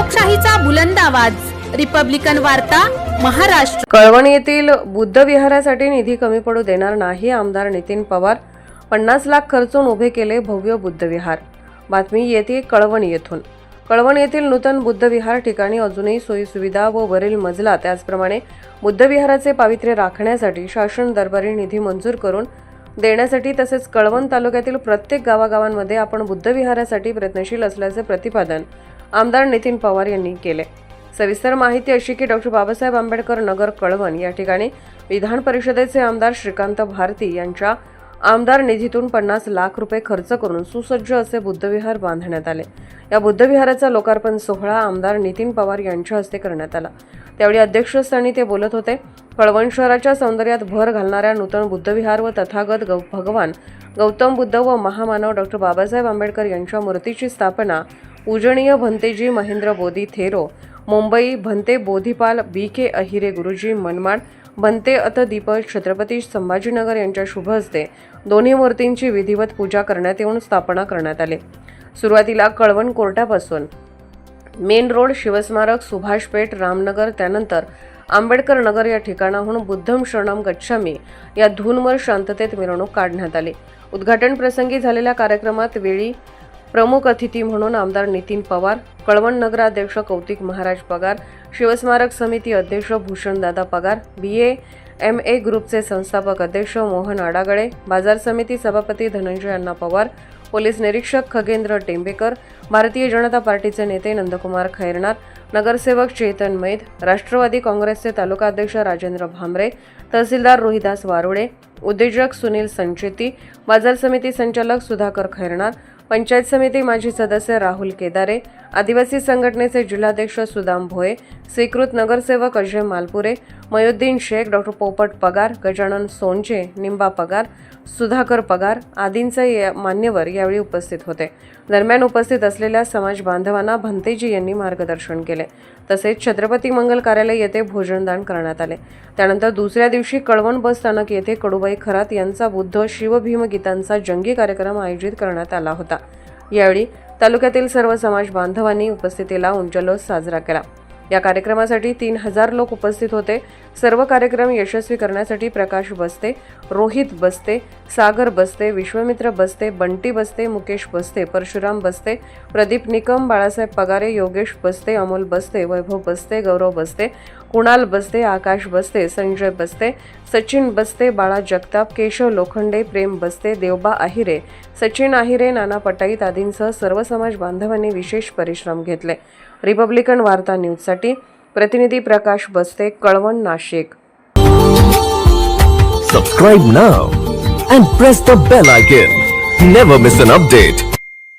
लोकशाहीचा बुलंद आवाज, रिपब्लिकन वार्ता, महाराष्ट्र। कळवण येथील बुद्ध विहारासाठी निधी कमी पडू देणार नाही, आमदार नितीन पवार 50 लाख खर्चून उभे केले भव्य बुद्ध विहार। बातमी येते कळवण येथून। कळवण येथील नूतन बुद्ध विहार ठिकाणी अजूनही सोयी सुविधा व वरील मजला त्याचप्रमाणे बुद्ध विहाराचे पावित्र्य राखण्यासाठी शासन दरबारी निधी मंजूर करून देण्यासाठी तसेच कळवण तालुक्यातील प्रत्येक गावागावांमध्ये आपण बुद्ध विहारासाठी प्रयत्नशील असल्याचे प्रतिपादन आमदार नितीन पवार यांनी केले। सविस्तर माहिती अशी की डॉ. बाबासाहेब आंबेडकर नगर कळवण या ठिकाणी विधान परिषदेचे आमदार श्रीकांत भारती यांच्या आमदार निधीतून 50 लाख रुपये खर्च करून सुसज्ज असे बुद्ध विहार बांधण्यात आले। या बुद्ध विहाराचा लोकार्पण सोहळा आमदार नितीन पवार यांच्या हस्ते करण्यात आला। त्यावेळी अध्यक्षस्थानी ते बोलत होते। कळवण शहराच्या सौंदर्यात भर घालणाऱ्या नूतन बुद्ध विहार व तथागत भगवान गौतम बुद्ध व महामानव डॉ. बाबासाहेब आंबेडकर यांच्या मूर्तीची स्थापना पूजनीय भंतेजी महेंद्र बोधी थेरो मुंबई, भंते बोधीपाल BK अहिरे गुरुजी मनमाड, भंते अत दीप छत्रपती संभाजीनगर यांच्या शुभ हस्ते दोन्ही मूर्तींची विधिवत पूजा करण्यात येऊन स्थापना करण्यात आली। सुरुवातीला कळवण कोर्टापासून मेन रोड, शिवस्मारक, सुभाष पेठ, रामनगर, त्यानंतर आंबेडकर नगर या ठिकाणाहून बुद्धम शरणम गच्छामी या धूनवर शांततेत मिरवणूक काढण्यात आली। उद्घाटन प्रसंगी झालेल्या कार्यक्रमात वेळी प्रमुख अतिथी म्हणून आमदार नितीन पवार, कळवण नगराध्यक्ष कौतिक महाराज पगार, शिवस्मारक समिती अध्यक्ष भूषणदादा पगार, BAMA ग्रुपचे संस्थापक अध्यक्ष मोहन आडागळे, बाजार समिती सभापती धनंजय अण्णा पवार, पोलीस निरीक्षक खगेंद्र टेंबेकर, भारतीय जनता पार्टीचे नेते नंदकुमार खैरनार, नगरसेवक चेतन मैद, राष्ट्रवादी काँग्रेसचे तालुका अध्यक्ष राजेंद्र भामरे, तहसीलदार रोहिदास वारुडे, उद्योजक सुनील संचेती, बाजार समिती संचालक सुधाकर खैरनार, पंचायत समिती माजी सदस्य राहुल केदारे, आदिवासी संघटनेचे जिल्हाध्यक्ष सुदाम भोये, स्वीकृत नगरसेवक अजय मालपुरे, मयुद्दीन शेख, डॉ. पोपट पगार, गजानन सोनचे, निंबा पगार, सुधाकर पगार आदींचे मान्यवर यावेळी उपस्थित होते। दरम्यान उपस्थित असलेल्या समाज बांधवांना भंतेजी यांनी मार्गदर्शन केले। तसेच छत्रपती मंगल कार्यालय येथे भोजनदान करण्यात आले। त्यानंतर दुसऱ्या दिवशी कळवण बस स्थानक येथे कडूबाई खरात यांचा बुद्ध शिवभीम गीतांचा जंगी कार्यक्रम आयोजित करण्यात आला होता। यावेळी तालुक्यातील सर्व समाज बांधवांनी उपस्थितीला जल्लोष साजरा केला। या कार्यक्रमासाठी 3000 लोक उपस्थित होते। सर्व कार्यक्रम यशस्वी करण्यासाठी प्रकाश बस्ते, रोहित बस्ते, सागर बस्ते, विश्वमित्र बस्ते, बंटी बस्ते, मुकेश बस्ते, परशुराम बस्ते, प्रदीप निकम, बाळासाहेब पगारे, योगेश बस्ते, अमोल बस्ते, वैभव बस्ते, गौरव बस्ते, कुणाल बस्ते, आकाश बस्ते, संजय बस्ते, सचिन बस्ते, बाळा जगताप, केशव लोखंडे, प्रेम बस्ते, देवबा आहिरे, सचिन आहिरे, नाना पटाईत आदींसह सर्व समाज बांधवांनी विशेष परिश्रम घेतले। रिपब्लिकन वार्ता न्यूजसाठी प्रतिनिधी प्रकाश बस्ते, Kalwan, Nashik. Subscribe now and press the bell icon. Never miss an update.